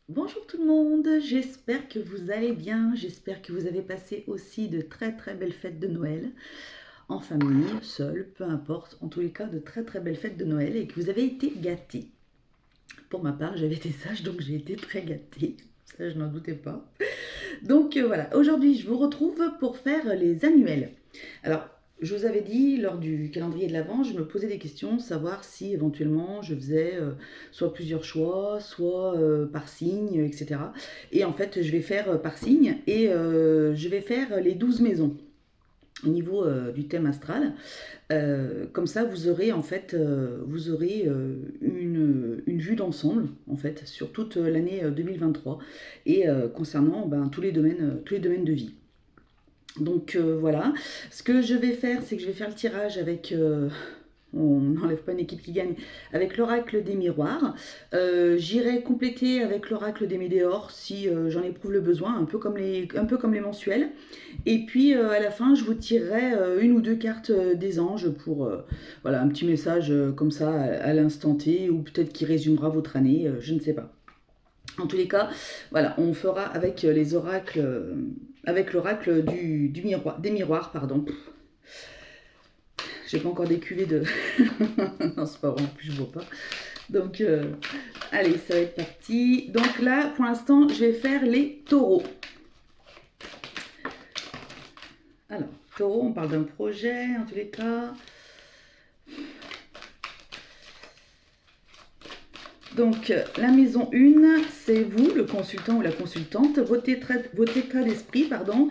Bonjour tout le monde, j'espère que vous allez bien, j'espère que vous avez passé aussi de très très belles fêtes de Noël, en famille, seul, peu importe, en tous les cas de très très belles fêtes de Noël et que vous avez été gâtés. Pour ma part, j'avais été sage donc j'ai été très gâtée, ça je n'en doutais pas. Donc voilà, aujourd'hui je vous retrouve pour faire les annuels. Alors, je vous avais dit lors du calendrier de l'Avent, je me posais des questions, savoir si éventuellement je faisais soit plusieurs choix, soit par signe, etc. Et en fait, je vais faire par signe et je vais faire les 12 maisons au niveau du thème astral. Comme ça, vous aurez en fait une vue d'ensemble en fait sur toute l'année 2023 et concernant tous les domaines de vie. Donc voilà, ce que je vais faire, c'est que je vais faire le tirage avec, on n'enlève pas une équipe qui gagne, avec l'oracle des miroirs. J'irai compléter avec l'oracle des météores si j'en éprouve le besoin, un peu comme les mensuels. Et puis à la fin, je vous tirerai une ou deux cartes des anges pour voilà, un petit message comme ça à l'instant T, ou peut-être qui résumera votre année, je ne sais pas. En tous les cas, voilà, on fera avec les oracles, avec l'oracle du miroir, des miroirs, pardon. J'ai pas encore des cuvées de. Non, c'est pas vrai, en plus je vois pas. Donc, allez, ça va être parti. Donc là, pour l'instant, je vais faire les taureaux. Alors, taureau, on parle d'un projet, en tous les cas. Donc, la maison 1, c'est vous, le consultant ou la consultante, votre état d'esprit, pardon,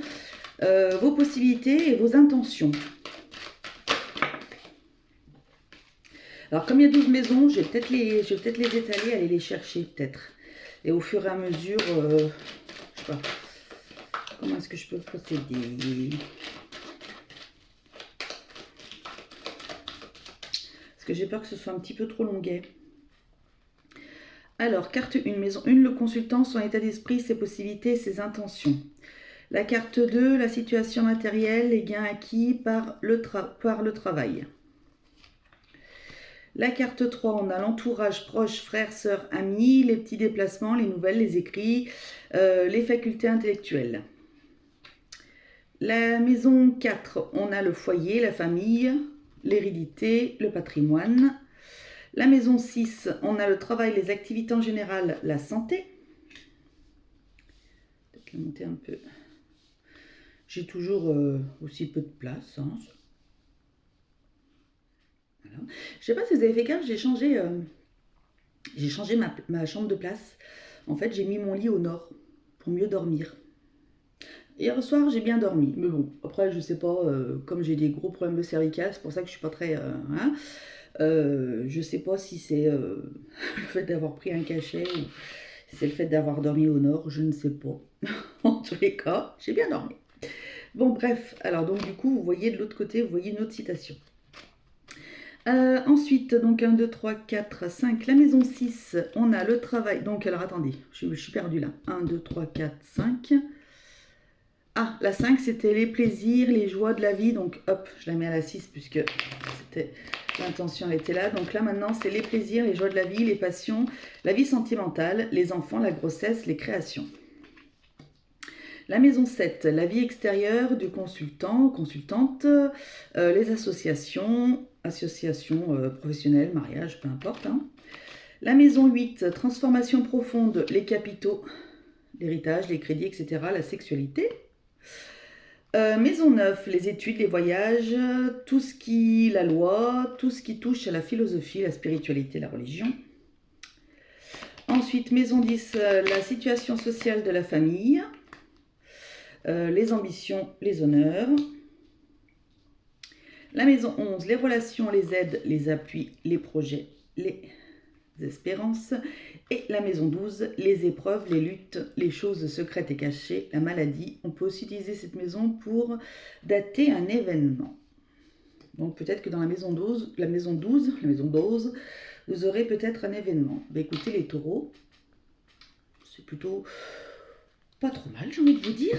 vos possibilités et vos intentions. Alors, comme il y a 12 maisons, je vais peut-être les étaler, aller les chercher, peut-être. Et au fur et à mesure, je sais pas, comment est-ce que je peux procéder? Parce que j'ai peur que ce soit un petit peu trop longuet. Alors, carte 1, maison 1, le consultant, son état d'esprit, ses possibilités, ses intentions. La carte 2, la situation matérielle, les gains acquis par le travail. La carte 3, on a l'entourage proche, frères, sœurs, amis, les petits déplacements, les nouvelles, les écrits, les facultés intellectuelles. La maison 4, on a le foyer, la famille, l'hérédité, le patrimoine. La maison 6, on a le travail, les activités en général, la santé. Peut-être la monter un peu. J'ai toujours aussi peu de place. Hein. Voilà. Je ne sais pas si vous avez fait gaffe, j'ai changé ma chambre de place. En fait, j'ai mis mon lit au nord pour mieux dormir. Hier soir, j'ai bien dormi. Mais bon, après, je sais pas, comme j'ai des gros problèmes de cervical, c'est pour ça que je suis pas très. Hein, je sais pas si c'est le fait d'avoir pris un cachet ou si c'est le fait d'avoir dormi au nord, je ne sais pas. En tous les cas, j'ai bien dormi. Bon, bref, alors donc du coup, vous voyez de l'autre côté, vous voyez une autre citation. Ensuite, donc 1, 2, 3, 4, 5, la maison 6, on a le travail. Donc, alors attendez, je suis perdue là. 1, 2, 3, 4, 5. Ah, la 5, c'était les plaisirs, les joies de la vie. Donc, hop, je la mets à la 6 puisque l'intention était là. Donc là, maintenant, c'est les plaisirs, les joies de la vie, les passions, la vie sentimentale, les enfants, la grossesse, les créations. La maison 7, la vie extérieure du consultant, consultante, les associations professionnelles, mariage, peu importe. Hein. La maison 8, transformation profonde, les capitaux, l'héritage, les crédits, etc., la sexualité. Maison 9, les études, les voyages, tout ce qui, la loi, tout ce qui touche à la philosophie, la spiritualité, la religion. Ensuite, maison 10, la situation sociale de la famille. Les ambitions, les honneurs. La maison 11, les relations, les aides, les appuis, les projets, les espérances. Et la maison 12, les épreuves, les luttes, les choses secrètes et cachées, la maladie. On peut aussi utiliser cette maison pour dater un événement. Donc peut-être que dans la maison 12, vous aurez peut-être un événement. Bah, écoutez les taureaux, c'est plutôt pas trop mal, j'ai envie de vous dire.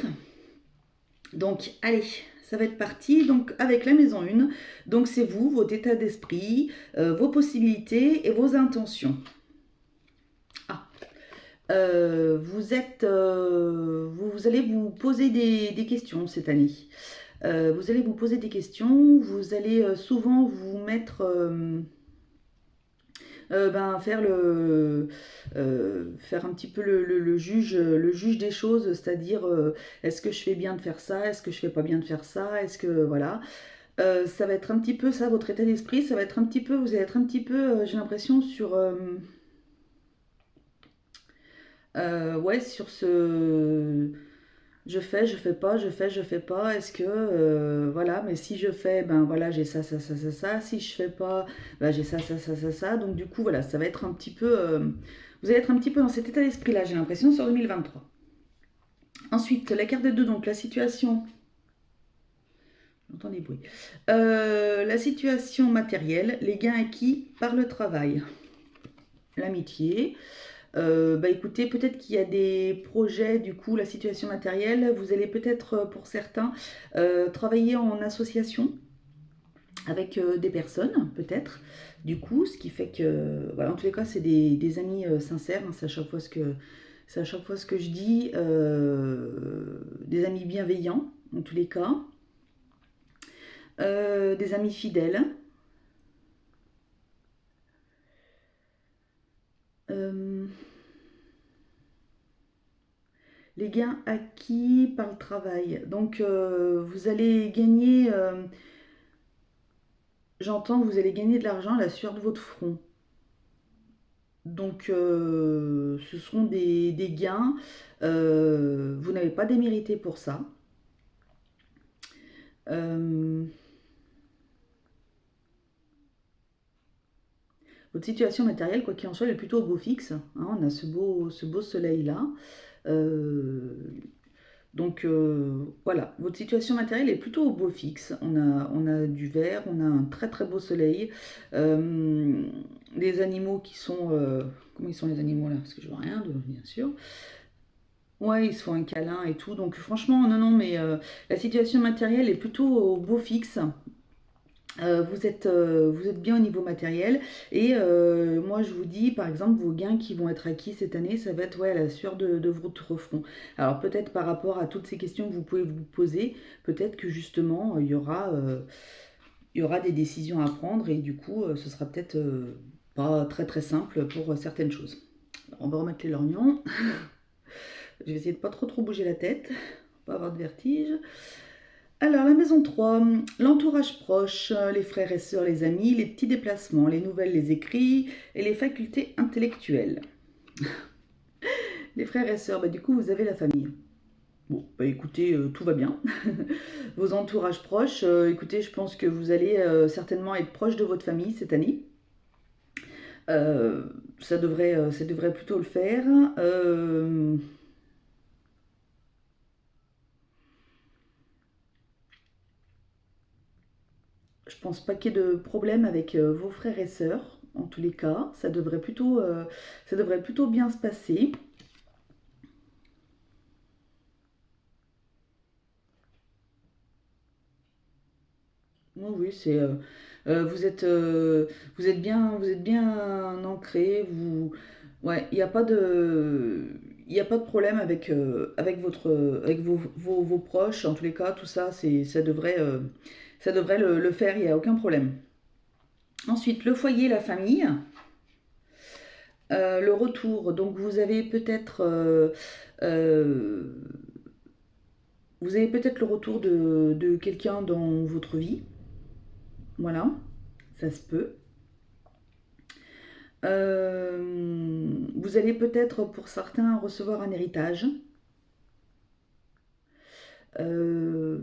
Donc, allez, ça va être parti. Donc, avec la maison 1, donc c'est vous, votre état d'esprit, vos possibilités et vos intentions. Ah, vous allez vous poser des questions cette année. Vous allez vous poser des questions, vous allez souvent vous mettre, ben, faire un petit peu le juge des choses, c'est-à-dire est-ce que je fais bien de faire ça, est-ce que je fais pas bien de faire ça, est-ce que voilà. Ça va être un petit peu ça, votre état d'esprit, ça va être un petit peu, vous allez être un petit peu, j'ai l'impression, ouais, sur ce, je fais pas, je fais pas, est-ce que, voilà, mais si je fais, ben voilà, j'ai ça, ça, ça, ça, ça, si je fais pas, ben j'ai ça, ça, ça, ça, ça, donc du coup, voilà, ça va être un petit peu, vous allez être un petit peu dans cet état d'esprit-là, j'ai l'impression, sur 2023. Ensuite, la carte des deux, donc la situation, j'entends des bruits. La situation matérielle, les gains acquis par le travail, l'amitié. Bah écoutez, peut-être qu'il y a des projets, du coup, la situation matérielle, vous allez peut-être, pour certains, travailler en association avec des personnes, peut-être. Du coup, ce qui fait que, voilà, en tous les cas, c'est des amis sincères, hein, c'est à chaque fois ce que je dis, des amis bienveillants, en tous les cas. Des amis fidèles. Euh, les gains acquis par le travail. Donc, vous allez gagner, j'entends, vous allez gagner de l'argent à la sueur de votre front. Donc, ce seront des gains. Vous n'avez pas démérité pour ça. Euh, votre situation matérielle, quoi qu'il en soit, elle est plutôt au beau fixe, hein. On a ce beau soleil-là. Euh, Donc voilà, votre situation matérielle est plutôt au beau fixe. On a du vert, on a un très très beau soleil. Euh, des animaux qui sont... comment ils sont les animaux là? Parce que je vois rien, bien sûr. Ouais, ils se font un câlin et tout. Donc franchement, non, non, mais la situation matérielle est plutôt au beau fixe. Vous êtes bien au niveau matériel et moi je vous dis par exemple vos gains qui vont être acquis cette année ça va être ouais, à la sueur de votre front. Alors peut-être par rapport à toutes ces questions que vous pouvez vous poser, peut-être que justement il y aura des décisions à prendre et du coup ce sera peut-être pas très très simple pour certaines choses. Alors, on va remettre les lorgnons, je vais essayer de pas trop bouger la tête, pas avoir de vertige. Alors, la maison 3, l'entourage proche, les frères et sœurs, les amis, les petits déplacements, les nouvelles, les écrits et les facultés intellectuelles. Les frères et sœurs, bah, du coup, vous avez la famille. Bon, bah écoutez, tout va bien. Vos entourages proches, écoutez, je pense que vous allez certainement être proche de votre famille cette année. Euh, ça devrait plutôt le faire. Euh, je pense pas qu'il y ait de problème avec vos frères et sœurs, en tous les cas. Ça devrait plutôt bien se passer. Oui, oui, vous êtes bien ancré. Ouais, il n'y a pas de problème avec, avec vos proches. En tous les cas, tout ça, ça devrait le faire. Il n'y a aucun problème. Ensuite, le foyer, la famille, le retour. Donc, euh, vous avez peut-être le retour de quelqu'un dans votre vie. Voilà, ça se peut. Vous allez peut-être pour certains recevoir un héritage. Euh,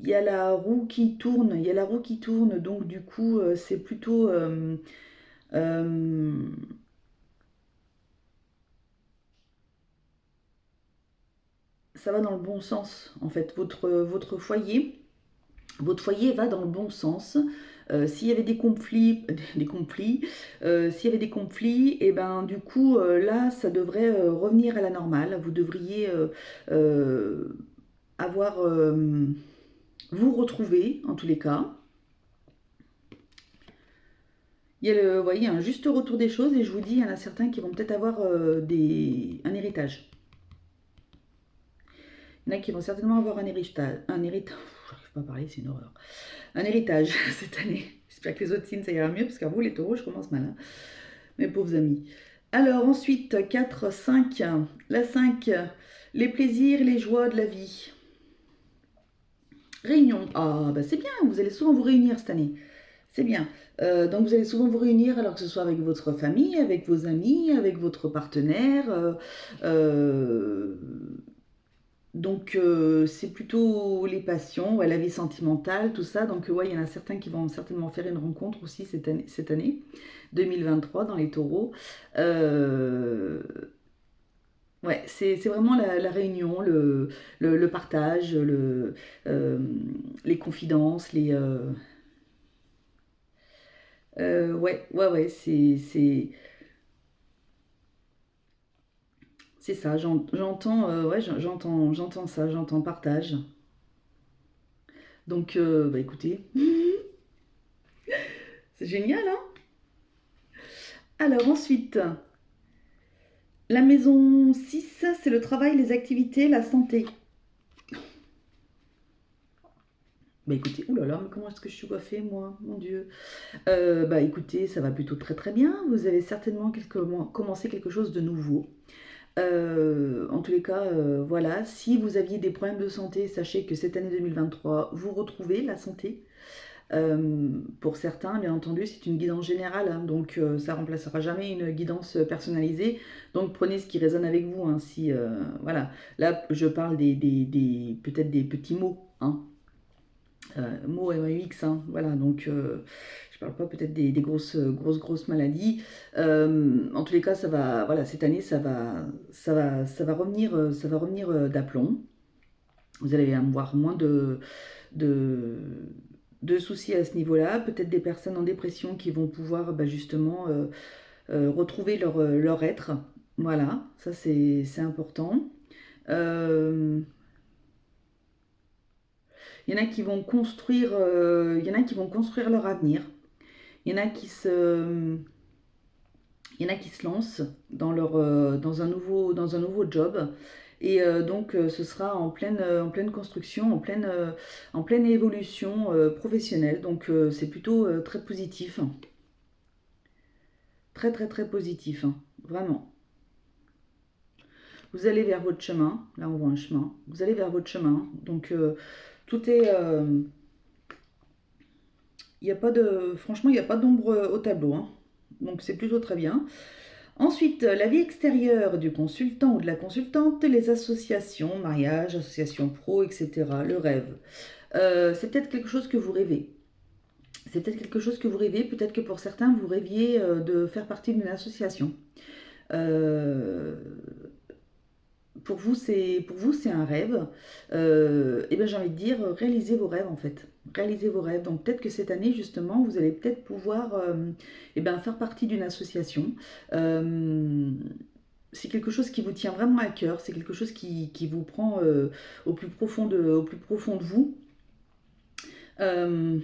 Il y a la roue qui tourne, il y a la roue qui tourne, donc du coup c'est plutôt euh, ça va dans le bon sens en fait. Votre foyer va dans le bon sens. S'il y avait des conflits, s'il y avait des conflits, et ben du coup là, ça devrait revenir à la normale. Vous devriez euh, avoir vous retrouver en tous les cas. Il Il y a vous voyez, un juste retour des choses et je vous dis, il y en a certains qui vont peut-être avoir un héritage. Il y en a qui vont certainement avoir un héritage. J'arrive pas à parler, c'est une horreur. Un héritage cette année. J'espère que les autres signes ça ira mieux parce qu'à vous les taureaux, je commence mal. Hein. Mes pauvres amis. Alors ensuite, 4, 5. La 5, les plaisirs, les joies de la vie. Réunion. Ah, bah c'est bien, vous allez souvent vous réunir cette année. C'est bien. Donc vous allez souvent vous réunir, alors que ce soit avec votre famille, avec vos amis, avec votre partenaire. Donc c'est plutôt les passions, ouais, la vie sentimentale, tout ça. Donc ouais, il y en a certains qui vont certainement faire une rencontre aussi cette année 2023 dans les taureaux. Euh, ouais, c'est vraiment la réunion, le partage, euh, les confidences, ouais, ouais, ouais, c'est ça. J'entends, ouais, j'entends ça, j'entends partage. Donc, bah écoutez, c'est génial, hein? Alors ensuite, la maison 6, c'est le travail, les activités, la santé. Bah écoutez, oulala, mais comment est-ce que je suis coiffée, moi? Mon Dieu. Bah écoutez, ça va plutôt très très bien. Vous avez certainement commencé quelque chose de nouveau. En tous les cas, voilà, si vous aviez des problèmes de santé, sachez que cette année 2023, vous retrouvez la santé. Pour certains, bien entendu, c'est une guidance générale, hein, donc ça remplacera jamais une guidance personnalisée. Donc prenez ce qui résonne avec vous. Hein, si, voilà, là je parle peut-être des petits mots, hein, mots MAUX, hein, voilà. Donc je parle pas peut-être des grosses maladies. En tous les cas, ça va, voilà, cette année, ça va revenir d'aplomb. Vous allez avoir moins de, de soucis à ce niveau-là. Peut-être des personnes en dépression qui vont pouvoir bah, justement retrouver leur être. Voilà, ça c'est important. Euh, Il y en a qui vont construire, il y en a qui vont construire leur avenir. Il y en a qui se, il y en a qui se lancent dans un nouveau job. Et donc, ce sera en pleine construction, en pleine évolution professionnelle. Donc, c'est plutôt très positif. Très, très, très positif. Hein. Vraiment. Vous allez vers votre chemin. Là, on voit un chemin. Vous allez vers votre chemin. Donc, tout est. Il y a pas de, franchement, il n'y a pas d'ombre au tableau. Hein. Donc, c'est plutôt très bien. Ensuite, la vie extérieure du consultant ou de la consultante, les associations, mariage, associations pro, etc. Le rêve. C'est peut-être quelque chose que vous rêvez. C'est peut-être quelque chose que vous rêvez. Peut-être que pour certains, vous rêviez de faire partie d'une association. Euh, pour vous, c'est un rêve. Et bien, j'ai envie de dire, réalisez vos rêves en fait. Réalisez vos rêves. Donc peut-être que cette année, justement, vous allez peut-être pouvoir eh ben, faire partie d'une association. Euh, c'est quelque chose qui vous tient vraiment à cœur. C'est quelque chose qui vous prend au plus profond de vous. Euh,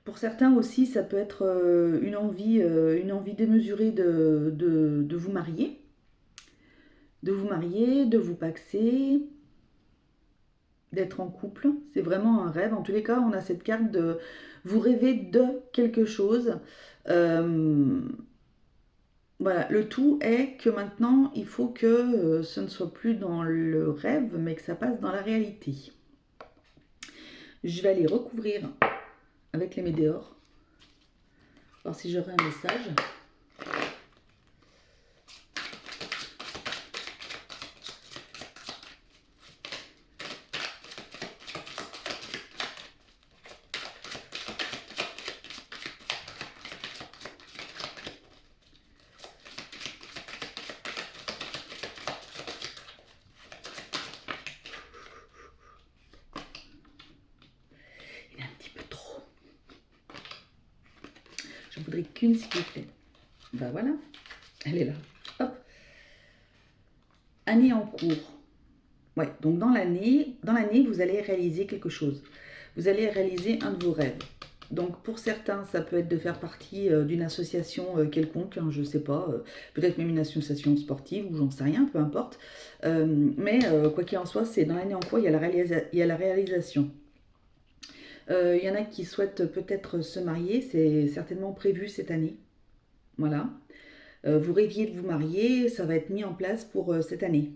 pour certains aussi, ça peut être une envie démesurée de vous marier. De vous marier, de vous paxer, d'être en couple. C'est vraiment un rêve. En tous les cas, on a cette carte de vous rêver de quelque chose. Euh, voilà, le tout est que maintenant, il faut que ce ne soit plus dans le rêve, mais que ça passe dans la réalité. Je vais aller recouvrir avec les météores, voir si j'aurai un message. Il est un petit peu trop. J'en voudrais qu'une, s'il vous plaît. Ben voilà, elle est là. Hop. Année en cours. Ouais, donc dans l'année, vous allez réaliser quelque chose. vous allez réaliser un de vos rêves. Donc pour certains, ça peut être de faire partie d'une association quelconque, hein, je ne sais pas, peut-être même une association sportive ou j'en sais rien, peu importe. Mais quoi qu'il en soit, c'est dans l'année en cours, il y a la réalisation. Il y en a qui souhaitent peut-être se marier, c'est certainement prévu cette année. Voilà. Vous rêviez de vous marier, ça va être mis en place pour cette année.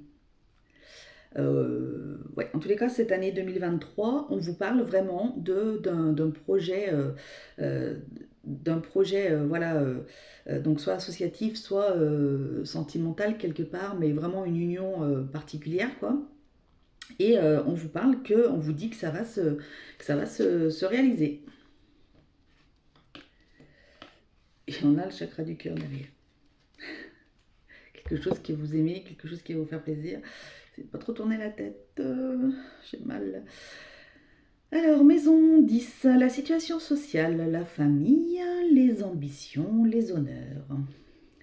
Ouais, en tous les cas, cette année 2023, on vous parle vraiment euh, d'un projet, voilà, donc soit associatif, soit sentimental quelque part, mais vraiment une union particulière, quoi. Et on vous parle on vous dit que se réaliser. Et on a le chakra du cœur derrière. Quelque chose que vous aimez, quelque chose qui va vous faire plaisir. C'est pas trop tourner la tête, j'ai mal. Alors, maison 10, la situation sociale, la famille, les ambitions, les honneurs.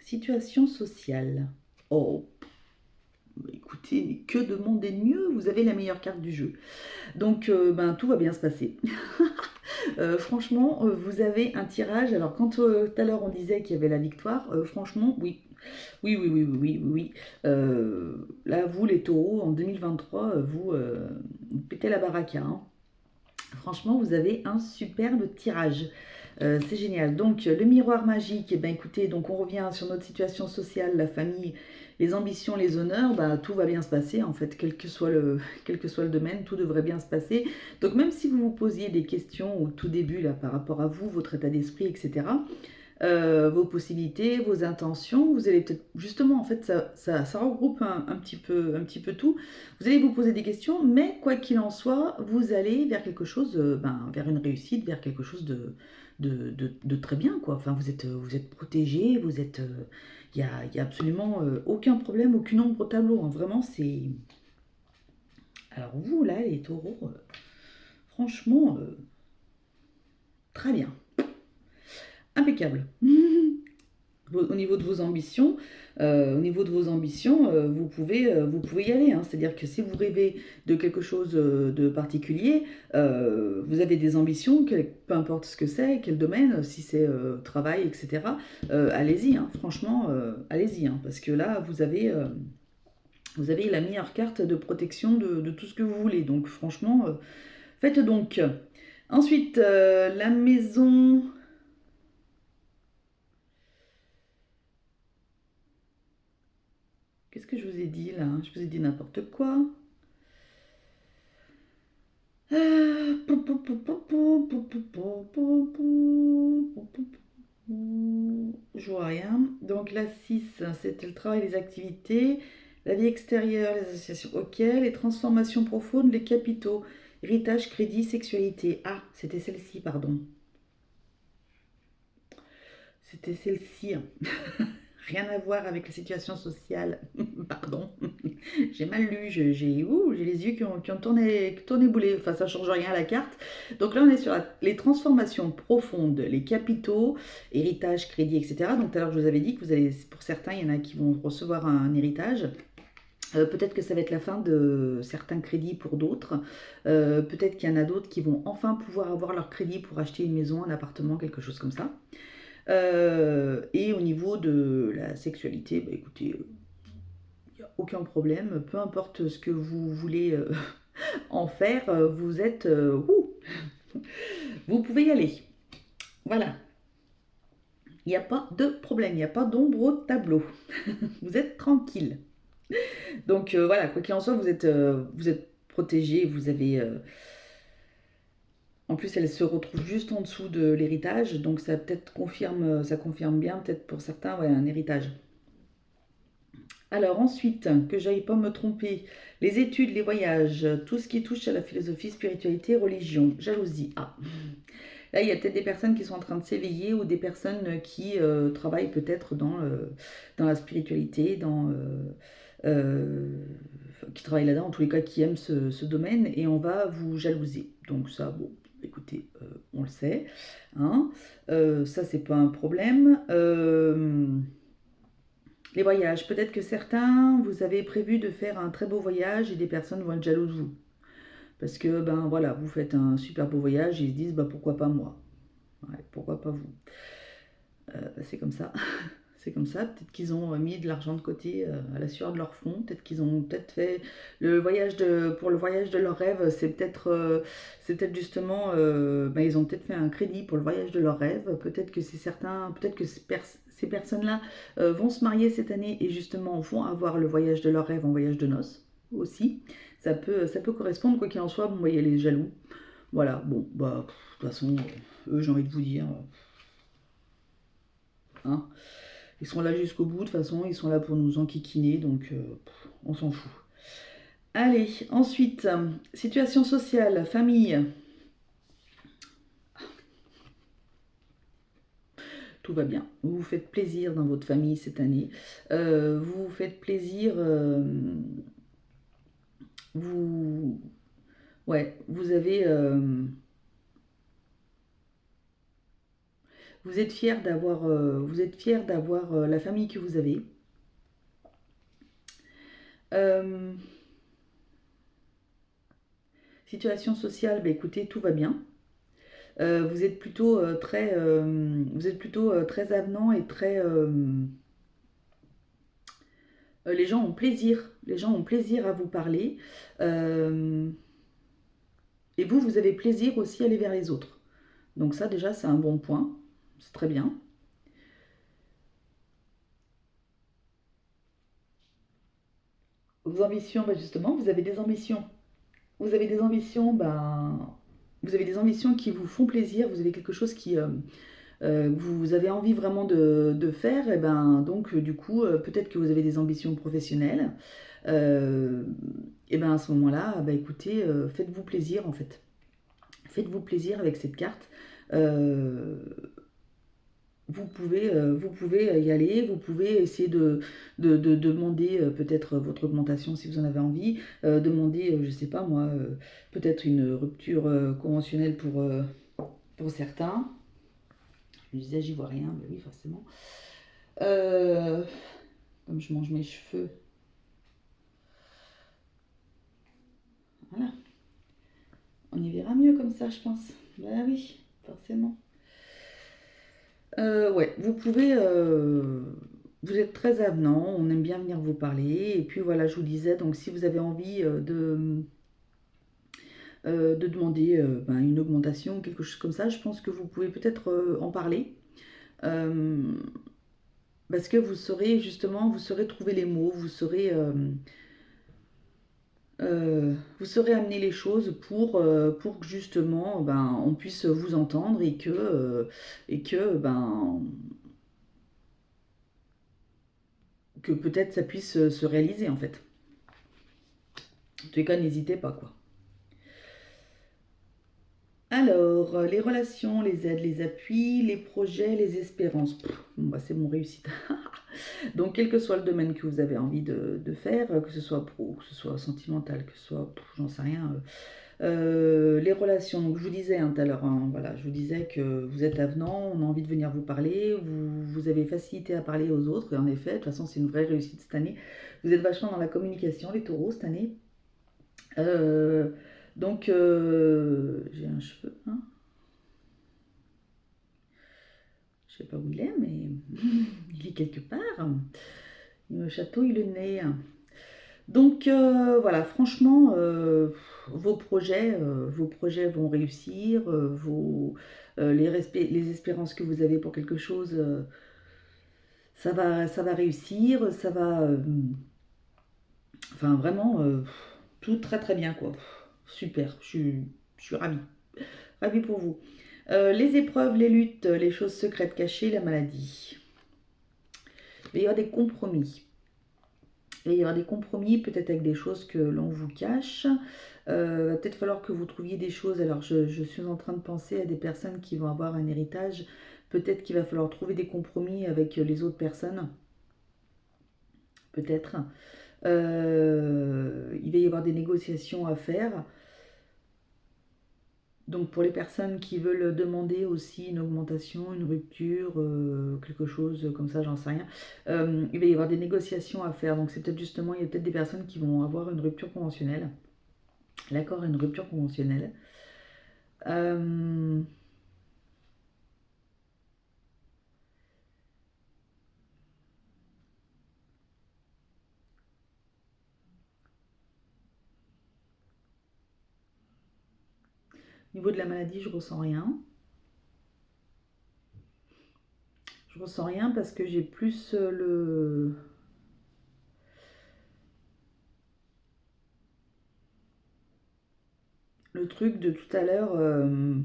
Situation sociale. Oh, écoutez, mais que demander de mieux? Vous avez la meilleure carte du jeu. Donc, ben, tout va bien se passer. Franchement, vous avez un tirage. Alors, quand tout à l'heure on disait qu'il y avait la victoire, franchement, oui. Oui, oui, oui, oui, oui, oui. Oui. Là, vous, les taureaux, en 2023, vous pétez la baraque, hein. Franchement, vous avez un superbe tirage. C'est génial. Donc, le miroir magique, eh ben, écoutez, donc on revient sur notre situation sociale, la famille, les ambitions, les honneurs, bah, tout va bien se passer en fait, quel que soit le domaine, tout devrait bien se passer. Donc, même si vous vous posiez des questions au tout début là, par rapport à vous, votre état d'esprit, etc., vos possibilités, vos intentions. Vous allez peut-être, justement, en fait, ça regroupe un petit peu tout. Vous allez vous poser des questions, mais quoi qu'il en soit, vous allez vers quelque chose, vers une réussite, vers quelque chose de très bien, quoi. Enfin, vous êtes protégé, y a absolument aucun problème, aucune ombre au tableau, hein. Vraiment, c'est... Alors vous, là, les taureaux, franchement, très bien. Impeccable. Au niveau de vos ambitions, vous pouvez y aller, hein. C'est-à-dire que si vous rêvez de quelque chose de particulier, vous avez des ambitions, peu importe ce que c'est, quel domaine, si c'est travail, etc. Allez-y, hein. Franchement, allez-y, hein, parce que là, vous avez la meilleure carte de protection de tout ce que vous voulez. Donc franchement, faites donc. Ensuite, la maison. Qu'est-ce que je vous ai dit là? Je vous ai dit n'importe quoi. Je vois rien. Donc la 6, c'était le travail, les activités, la vie extérieure, les associations, ok, les transformations profondes, les capitaux, héritage, crédit, sexualité. Ah, c'était celle-ci, pardon. C'était celle-ci. Rien à voir avec la situation sociale. Pardon. J'ai mal lu. J'ai les yeux qui ont tourné boulet. Enfin, ça ne change rien à la carte. Donc là, on est sur les transformations profondes, les capitaux, héritage, crédit, etc. Donc tout à l'heure, je vous avais dit que pour certains, il y en a qui vont recevoir un héritage. Peut-être que ça va être la fin de certains crédits pour d'autres. Peut-être qu'il y en a d'autres qui vont enfin pouvoir avoir leur crédit pour acheter une maison, un appartement, quelque chose comme ça. Et au niveau de la sexualité, bah écoutez, il n'y a aucun problème, peu importe ce que vous voulez en faire, vous pouvez y aller. Voilà, il n'y a pas de problème, il n'y a pas d'ombre au tableau. Vous êtes tranquille. Donc voilà, quoi qu'il en soit, vous êtes protégé, vous avez... En plus, elle se retrouve juste en dessous de l'héritage, donc ça confirme bien, peut-être pour certains, ouais, un héritage. Alors ensuite, que j'aille pas me tromper, les études, les voyages, tout ce qui touche à la philosophie, spiritualité, religion, jalousie. Ah, là il y a peut-être des personnes qui sont en train de s'éveiller ou des personnes qui travaillent peut-être dans la spiritualité, qui travaillent là-dedans, en tous les cas qui aiment ce domaine et on va vous jalouser. Donc ça, bon, écoutez, on le sait, hein. Ça c'est pas un problème. Les voyages, peut-être que certains, vous avez prévu de faire un très beau voyage et des personnes vont être jalouses de vous. Parce que, ben voilà, vous faites un super beau voyage et ils se disent, bah pourquoi pas moi? Ouais, pourquoi pas vous? C'est comme ça. C'est comme ça. Peut-être qu'ils ont mis de l'argent de côté à la sueur de leur front. Peut-être qu'ils ont peut-être fait le voyage pour le voyage de leur rêve. C'est peut-être justement, ben, ils ont peut-être fait un crédit pour le voyage de leur rêve. Peut-être que c'est certain, peut-être que ces personnes-là vont se marier cette année et justement vont avoir le voyage de leur rêve en voyage de noces aussi. Ça peut correspondre, quoi qu'il en soit. Bon, voyez les jaloux. Voilà, bon, bah, de toute façon, eux, j'ai envie de vous dire, hein, ils sont là jusqu'au bout, de toute façon, ils sont là pour nous enquiquiner, donc on s'en fout. Allez, ensuite, situation sociale, famille. Tout va bien. Vous vous faites plaisir dans votre famille cette année. Vous vous faites plaisir. Vous, ouais, vous êtes fiers d'avoir la famille que vous avez. Euh, Situation sociale, bah écoutez, tout va bien. Vous êtes plutôt très avenant et très. Les gens ont plaisir. Les gens ont plaisir à vous parler. Euh, et vous, vous avez plaisir aussi à aller vers les autres. Donc ça, déjà, c'est un bon point. C'est très bien. Vos ambitions, bah justement, vous avez des ambitions. Vous avez des ambitions, vous avez des ambitions qui vous font plaisir. Vous avez quelque chose que vous avez envie vraiment de faire. Et ben, donc, du coup, peut-être que vous avez des ambitions professionnelles. Euh, et ben à ce moment-là, bah écoutez, faites-vous plaisir en fait. Faites-vous plaisir avec cette carte. Euh, vous pouvez y aller, vous pouvez essayer de demander peut-être votre augmentation si vous en avez envie, demander, je sais pas moi, peut-être une rupture conventionnelle pour certains. Je me disais, j'y vois rien, mais oui, forcément. Euh, Comme je mange mes cheveux, voilà, on y verra mieux comme ça, je pense. Bah oui, forcément. Ouais, vous êtes très avenant, on aime bien venir vous parler. Et puis voilà, je vous disais, donc si vous avez envie de demander ben, une augmentation, quelque chose comme ça, je pense que vous pouvez peut-être en parler. Euh, Parce que vous saurez justement, vous saurez trouver les mots, vous saurez amener les choses pour que justement ben, on puisse vous entendre et que ben, que peut-être ça puisse se réaliser en fait. En tous les cas, n'hésitez pas quoi. Alors, les relations, les aides, les appuis, les projets, les espérances. Bon, bah, c'est mon réussite. Donc, quel que soit le domaine que vous avez envie de faire, que ce soit pro, que ce soit sentimental, que ce soit, j'en sais rien. Les relations, donc je vous disais tout à l'heure, hein, voilà, je vous disais que vous êtes avenant, on a envie de venir vous parler, vous avez facilité à parler aux autres, et en effet, de toute façon, c'est une vraie réussite cette année. Vous êtes vachement dans la communication, les taureaux, cette année. Euh, donc, j'ai un cheveu, hein. Je sais pas où il est, mais il est quelque part. Il me chatouille le nez. Donc voilà, franchement, vos projets vont réussir, les espérances que vous avez pour quelque chose, ça va réussir, enfin vraiment, tout très très bien quoi. Super, je suis ravie, ravie pour vous. Les épreuves, les luttes, les choses secrètes cachées, la maladie. Il va y avoir des compromis. Il va y avoir des compromis, peut-être avec des choses que l'on vous cache. Va peut-être falloir que vous trouviez des choses. Alors, je suis en train de penser à des personnes qui vont avoir un héritage. Peut-être qu'il va falloir trouver des compromis avec les autres personnes. Peut-être. Il va y avoir des négociations à faire. Donc pour les personnes qui veulent demander aussi une augmentation, une rupture, quelque chose comme ça, j'en sais rien, il va y avoir des négociations à faire. Donc c'est peut-être justement, il y a peut-être des personnes qui vont avoir une rupture conventionnelle. L'accord est une rupture conventionnelle. Euh, Au niveau de la maladie, je ressens rien. Je ressens rien parce que j'ai plus le truc de tout à l'heure. Euh,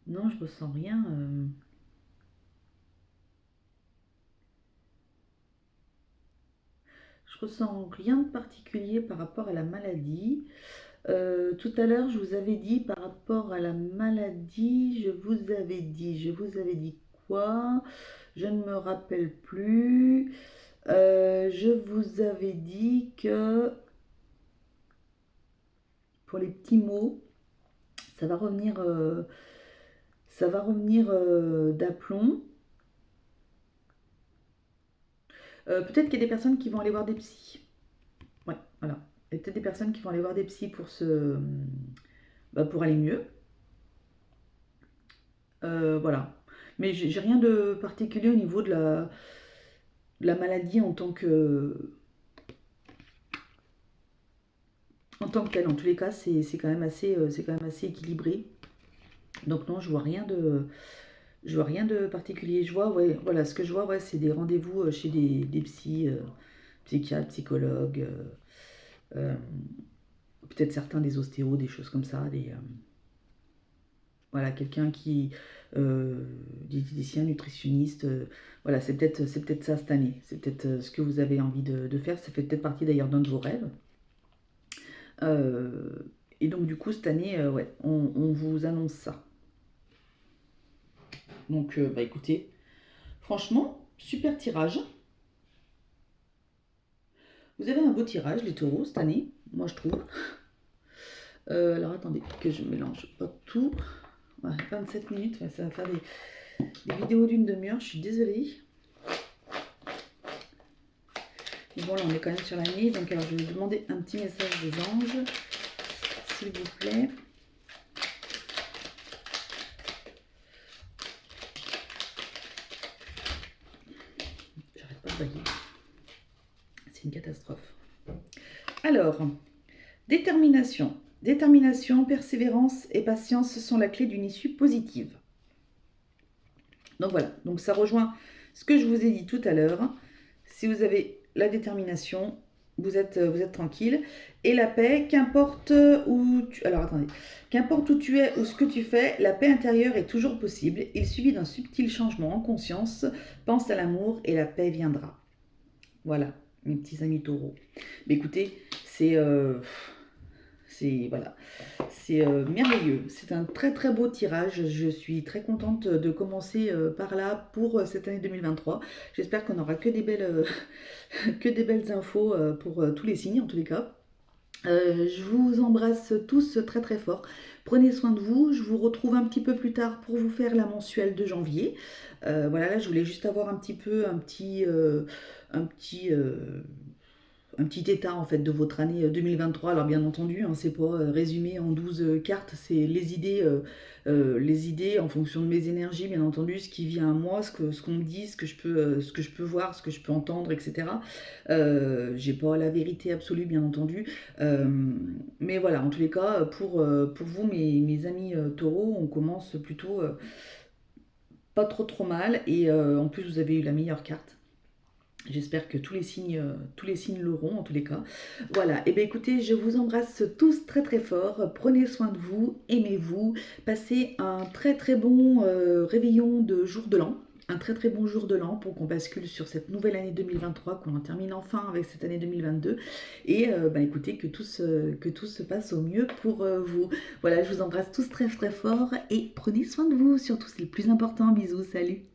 non, je ressens rien. Je ressens rien de particulier par rapport à la maladie. Tout à l'heure, je vous avais dit par rapport à la maladie, je vous avais dit quoi? Je ne me rappelle plus. Je vous avais dit que pour les petits mots, ça va revenir, d'aplomb. Peut-être qu'il y a des personnes qui vont aller voir des psys. Ouais, voilà. Il y a peut-être des personnes qui vont aller voir des psys pour aller mieux. Voilà. Mais j'ai rien de particulier au niveau de la maladie en tant que telle. En tous les cas, c'est quand même assez équilibré. Donc non, je vois rien de particulier. Je vois, ouais, voilà, ce que je vois, ouais, c'est des rendez-vous chez des psys, psychiatres, psychologues, euh, peut-être certains des ostéos, des choses comme ça, voilà, quelqu'un qui, euh, diététicien, nutritionniste, voilà, c'est peut-être ça cette année. C'est peut-être ce que vous avez envie de faire. Ça fait peut-être partie d'ailleurs d'un de vos rêves. Euh, et donc du coup, cette année, ouais, on vous annonce ça. Donc, bah écoutez, franchement, super tirage. Vous avez un beau tirage, les taureaux, cette année, moi je trouve. Alors attendez, que je mélange pas tout. Ouais, 27 minutes, ouais, ça va faire des vidéos d'une demi-heure, je suis désolée. Mais bon, là on est quand même sur la nuit, donc alors je vais vous demander un petit message des anges, s'il vous plaît. J'arrête pas de bailler. C'est une catastrophe. Alors, détermination. Détermination, persévérance et patience sont la clé d'une issue positive. Donc voilà, donc ça rejoint ce que je vous ai dit tout à l'heure. Si vous avez la détermination, vous êtes tranquille. Et la paix, qu'importe où tu... Alors attendez. Qu'importe où tu es ou ce que tu fais, la paix intérieure est toujours possible. Il suffit d'un subtil changement en conscience. Pense à l'amour et la paix viendra. Voilà, mes petits amis taureaux. Mais écoutez, voilà, c'est merveilleux. C'est un très très beau tirage. Je suis très contente de commencer par là pour cette année 2023. J'espère qu'on n'aura que des belles, que des belles infos pour tous les signes en tous les cas. Je vous embrasse tous très très fort. Prenez soin de vous. Je vous retrouve un petit peu plus tard pour vous faire la mensuelle de janvier. Voilà, là je voulais juste avoir un petit état en fait de votre année 2023. Alors bien entendu, hein, c'est pas résumé en 12 cartes, c'est les idées en fonction de mes énergies, bien entendu, ce qui vient à moi, ce qu'on me dit, ce que je peux voir, ce que je peux entendre, etc. J'ai pas la vérité absolue, bien entendu. Euh, mais voilà, en tous les cas, pour vous, mes amis taureaux, on commence plutôt pas trop trop mal. Et en plus, vous avez eu la meilleure carte. J'espère que tous les signes l'auront en tous les cas. Voilà, et bien écoutez, je vous embrasse tous très très fort. Prenez soin de vous, aimez-vous, passez un très très bon réveillon de jour de l'an. Un très très bon jour de l'an pour qu'on bascule sur cette nouvelle année 2023, qu'on en termine enfin avec cette année 2022. Et écoutez, que tout se passe au mieux pour vous. Voilà, je vous embrasse tous très très fort et prenez soin de vous, surtout c'est le plus important. Bisous, salut!